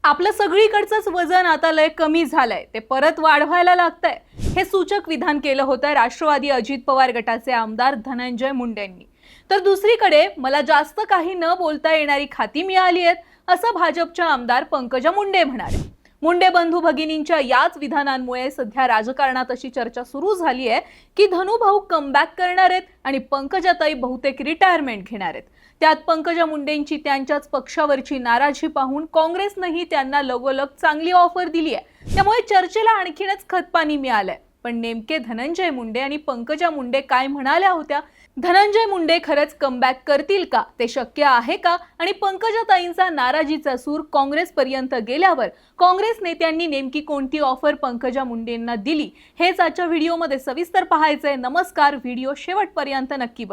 आपलं सगळीकडचंच वजन आता लय कमी झालंय, ते परत वाढवायला लागतंय, हे सूचक विधान केलं होतं राष्ट्रवादी अजित पवार गटाचे आमदार धनंजय मुंडेंनी. तर दुसरीकडे मला जास्त काही न बोलता येणारी खाती मिळाली आहेत असं भाजपच्या आमदार पंकजा मुंडे म्हणाले. मुंडे बंधू भगिनींच्या याच विधानांमुळे सध्या राजकारणात अशी चर्चा सुरू झाली आहे की धनु भाऊ कमबॅक करणार आहेत आणि पंकजाताई बहुतेक रिटायरमेंट घेणार आहेत. त्यात पंकजा मुंडेंची त्यांच्याच पक्षावरची नाराजी पाहून काँग्रेसनेही त्यांना लगोलग चांगली ऑफर दिली आहे. त्यामुळे चर्चेला आणखीनच खतपाणी मिळालंय. पण नेमके धनंजय मुंडे आणि पंकजा मुंडे काय म्हणाल्या होत्या? धनंजय मुंडे खरंच कमबॅक करतील का? ते शक्य आहे का? आणि पंकजाताईंचा नाराजीचा सूर काँग्रेसपर्यंत गेल्यावर काँग्रेस नेत्यांनी नेमकी कोणती ऑफर पंकजा मुंडेंना दिली, हेच आजच्या व्हिडिओमध्ये सविस्तर पाहायचंय. नमस्कार, व्हिडिओ शेवटपर्यंत नक्की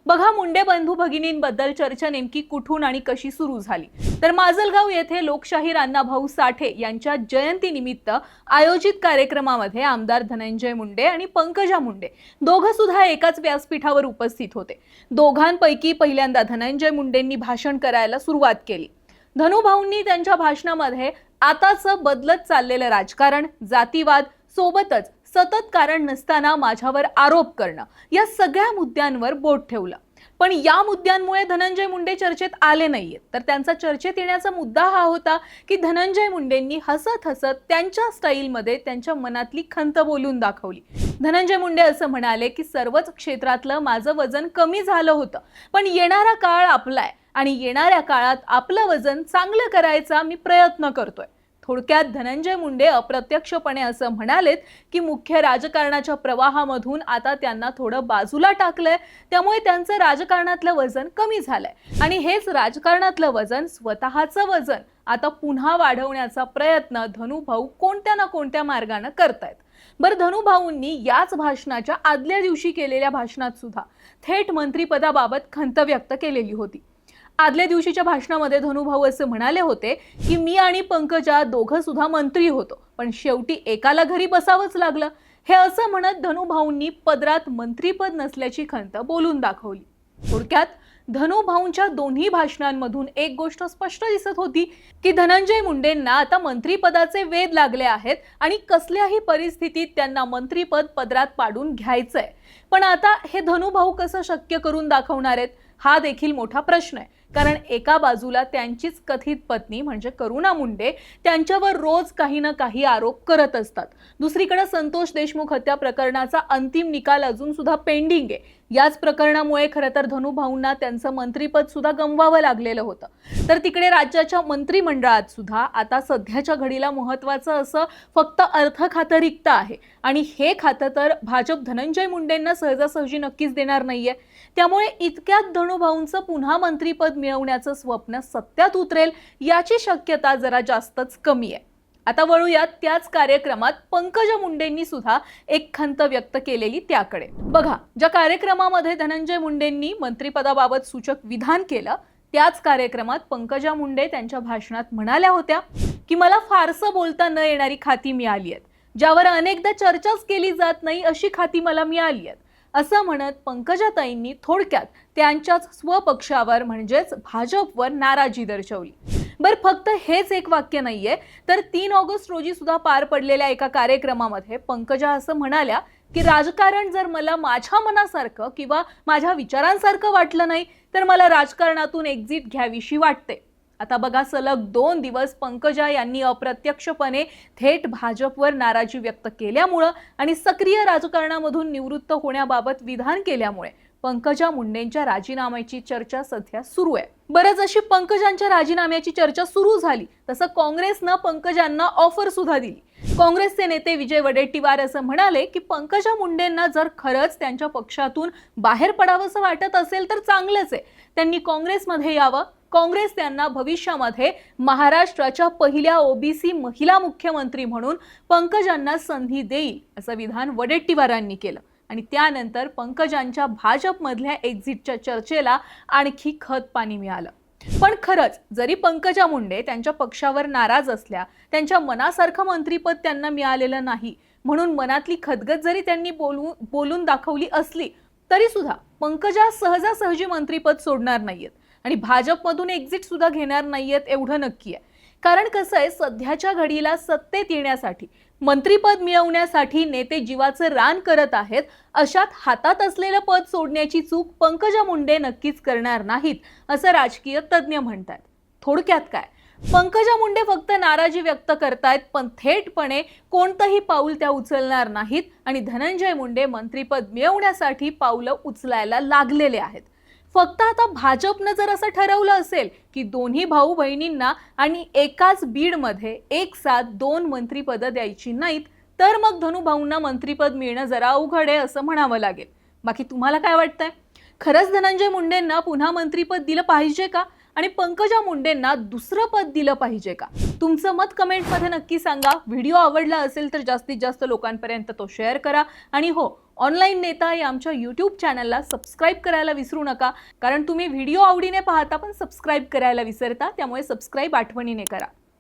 बघा मुंडे बंधू भगिनींबद्दल चर्चा नेमकी कुठून आणि कशी सुरू झाली. तर माजलगाव येथे लोकशाहीर अण्णाभाऊ साठे यांच्या जयंतीनिमित्त आयोजित कार्यक्रमामध्ये आमदार धनंजय मुंडे आणि पंकजा मुंडे दोघं सुद्धा एकाच व्यासपीठावर उपस्थित होते. दोघांपैकी पहिल्यांदा धनंजय मुंडेंनी भाषण करायला सुरुवात केली. धनुभाऊंनी त्यांच्या भाषणामध्ये आताचं बदलत चाललेलं राजकारण, जातीवाद सोबतच सतत कारण नसताना माझ्यावर आरोप करणं, या सगळ्या मुद्द्यांवर बोट ठेवलं. पण या मुद्द्यांमुळे धनंजय मुंडे चर्चेत आले नाहीयेत. तर त्यांचा चर्चेत येण्याचा मुद्दा हा होता की धनंजय मुंडेंनी हसत हसत त्यांच्या स्टाईलमध्ये त्यांच्या मनातली खंत बोलून दाखवली. धनंजय मुंडे असं म्हणाले की सर्वच क्षेत्रातलं माझं वजन कमी झालं होतं, पण येणारा काळ आपलाय आणि येणाऱ्या काळात आपलं वजन चांगलं करायचा मी प्रयत्न करतोय. थोडक्यात धनंजय मुंडे अप्रत्यक्षपणे असं म्हणालेत की मुख्य राजकारणाच्या प्रवाहामधून आता त्यांना थोडं बाजूला टाकलंय, त्यामुळे त्यांचं राजकारणातलं वजन कमी झालंय आणि हेच राजकारणातलं वजन, स्वतःचं वजन आता पुन्हा वाढवण्याचा प्रयत्न धनुभाऊ कोणत्या ना कोणत्या मार्गाने करतायत. बरं, धनुभाऊंनी याच भाषणाच्या आदल्या दिवशी केलेल्या भाषणात सुद्धा थेट मंत्रिपदाबाबत खंत व्यक्त केलेली होती. आदल्या दिवशीच्या भाषणामध्ये धनुभाऊ असं म्हणाले होते की मी आणि पंकजा दोघं सुद्धा मंत्री होतो, पण शेवटी एकाला घरी बसावंच लागलं. हे असं म्हणत धनुभाऊंनी पदरात मंत्रीपद नसल्याची खंत बोलून दाखवली. थोडक्यात धनुभाऊंच्या दोन्ही भाषणांमधून एक गोष्ट स्पष्ट दिसत होती की धनंजय मुंडेंना आता मंत्रीपदाचे वेध लागले आहेत आणि कसल्याही परिस्थितीत त्यांना मंत्रीपद पदरात पाडून घ्यायचंय. पण आता हे धनुभाऊ कसं शक्य करून दाखवणार आहेत, हा देखील मोठा प्रश्न आहे. कारण एका बाजूला त्यांचीच कथित पत्नी म्हणजे करुणा मुंडे त्यांच्यावर रोज काही ना काही आरोप करत असतात. दुसरीकडे संतोष देशमुख हत्या प्रकरणाचा अंतिम निकाल अजून सुद्धा पेंडिंग आहे. याच प्रकरणामुळे खरं तर धनुभाऊंना त्यांचं मंत्रीपद सुद्धा गमवावं लागलेलं होतं. तर तिकडे राज्याच्या मंत्रिमंडळात सुद्धा आता सध्याच्या घडीला महत्त्वाचं असं फक्त अर्थ खातं रिक्त आहे आणि हे खातं तर भाजप धनंजय मुंडेंना सहजासहजी नक्कीच देणार नाहीये. त्यामुळे इतक्यात धनुभाऊंचं पुन्हा मंत्रीपद मिळवण्याचं स्वप्न सत्यात उतरेल याची शक्यता जरा जास्तच कमी आहे. आता वळूयात त्याच कार्यक्रमात पंकजा मुंडेंनी सुद्धा एक खंत व्यक्त केलेली त्याकडे. बघा, ज्या कार्यक्रमामध्ये धनंजय मुंडेंनी मंत्रिपदाबाबत सूचक विधान केलं, त्याच कार्यक्रमात पंकजा मुंडे त्यांच्या भाषणात म्हणाल्या होत्या की मला फारसं बोलता न येणारी खाती मिळाली आहेत, ज्यावर अनेकदा चर्चाच केली जात नाही अशी खाती मला मिळाली आहेत, असं म्हणत पंकजाताईंनी थोडक्यात त्यांच्याच स्वपक्षावर म्हणजेच भाजपवर नाराजी दर्शवली. बरं, फक्त हेच एक वाक्य नाहीये, तर 3 ऑगस्ट रोजी सुद्धा पार पडलेल्या एका कार्यक्रमामध्ये पंकजा असं म्हणाल्या की राजकारण जर मला माझ्या मनासारखं किंवा माझ्या विचारांसारखं वाटलं नाही तर मला राजकारणातून एक्झिट घ्यावीशी वाटते. आता बघा, सलग 2 दिवस पंकजा यांनी अप्रत्यक्षपणे थेट भाजपवर नाराजी व्यक्त केल्यामुळं आणि सक्रिय राजकारणामधून निवृत्त होण्याबाबत विधान केल्यामुळे पंकजा मुंडेंच्या राजीनाम्याची चर्चा सध्या सुरू आहे. बरंच अशी पंकजांच्या राजीनाम्याची चर्चा सुरू झाली तसं काँग्रेसनं पंकजांना ऑफर सुद्धा दिली. काँग्रेसचे नेते विजय वडेट्टीवार असं म्हणाले की पंकजा मुंडेंना जर खरंच त्यांच्या पक्षातून बाहेर पडावंसं वाटत असेल तर चांगलंच आहे, त्यांनी काँग्रेसमध्ये यावं. काँग्रेस त्यांना भविष्यामध्ये महाराष्ट्राच्या पहिल्या ओबीसी महिला मुख्यमंत्री म्हणून पंकजांना संधी देईल असं विधान वडेट्टीवारांनी केलं आणि त्यानंतर पंकजांच्या भाजपमधल्या एक्झिटच्या चर्चेला आणखी खतपाणी मिळालं. पण खरंच जरी पंकजा मुंडे त्यांच्या पक्षावर नाराज असल्या, त्यांच्या मनासारखं मंत्रीपद त्यांना मिळालेलं नाही म्हणून मनातली खदगत जरी त्यांनी बोलून दाखवली असली तरी सुद्धा पंकजा सहजासहजी मंत्रीपद सोडणार नाहीयेत आणि भाजपमधून एक्झिट सुद्धा घेणार नाहीयेत एवढं नक्की आहे. कारण कसं आहे, सध्याच्या घडीला सत्तेत येण्यासाठी, मंत्रीपद मिळवण्यासाठी नेते जीवाचं रान करत आहेत. अशात हातात असलेलं पद सोडण्याची चूक पंकजा मुंडे नक्कीच करणार नाहीत, असं राजकीय तज्ज्ञ म्हणतात. थोडक्यात काय, पंकजा मुंडे फक्त नाराजी व्यक्त करतायत, पण थेटपणे कोणतंही पाऊल त्या उचलणार नाहीत आणि धनंजय मुंडे मंत्रीपद मिळवण्यासाठी पावलं उचलायला लागलेले आहेत. फक्त आता भाजपनं जर असं ठरवलं असेल की दोन्ही भाऊ बहिणींना आणि एकाच बीडमध्ये एक साथ 2 मंत्रीपदं द्यायची नाहीत, तर मग धनु भाऊंना मंत्रीपद मिळणं जरा अवघड आहे असं म्हणावं लागेल. बाकी तुम्हाला काय वाटतंय? खरंच धनंजय मुंडेंना पुन्हा मंत्रीपद दिलं पाहिजे का? आणि पंकजा मुंडेंना दुसरं पद दिलं पाहिजे का? तुमचं मत कमेंटमध्ये नक्की सांगा. व्हिडिओ आवडला असेल तर जास्तीत जास्त लोकांपर्यंत तो शेअर करा. आणि हो, ऑनलाईन नेता या आमच्या यूट्यूब चॅनलला सबस्क्राईब करायला विसरू नका. कारण तुम्ही व्हिडिओ आवडीने पाहता पण सबस्क्राईब करायला विसरता, त्यामुळे सबस्क्राईब आठवणीने करा.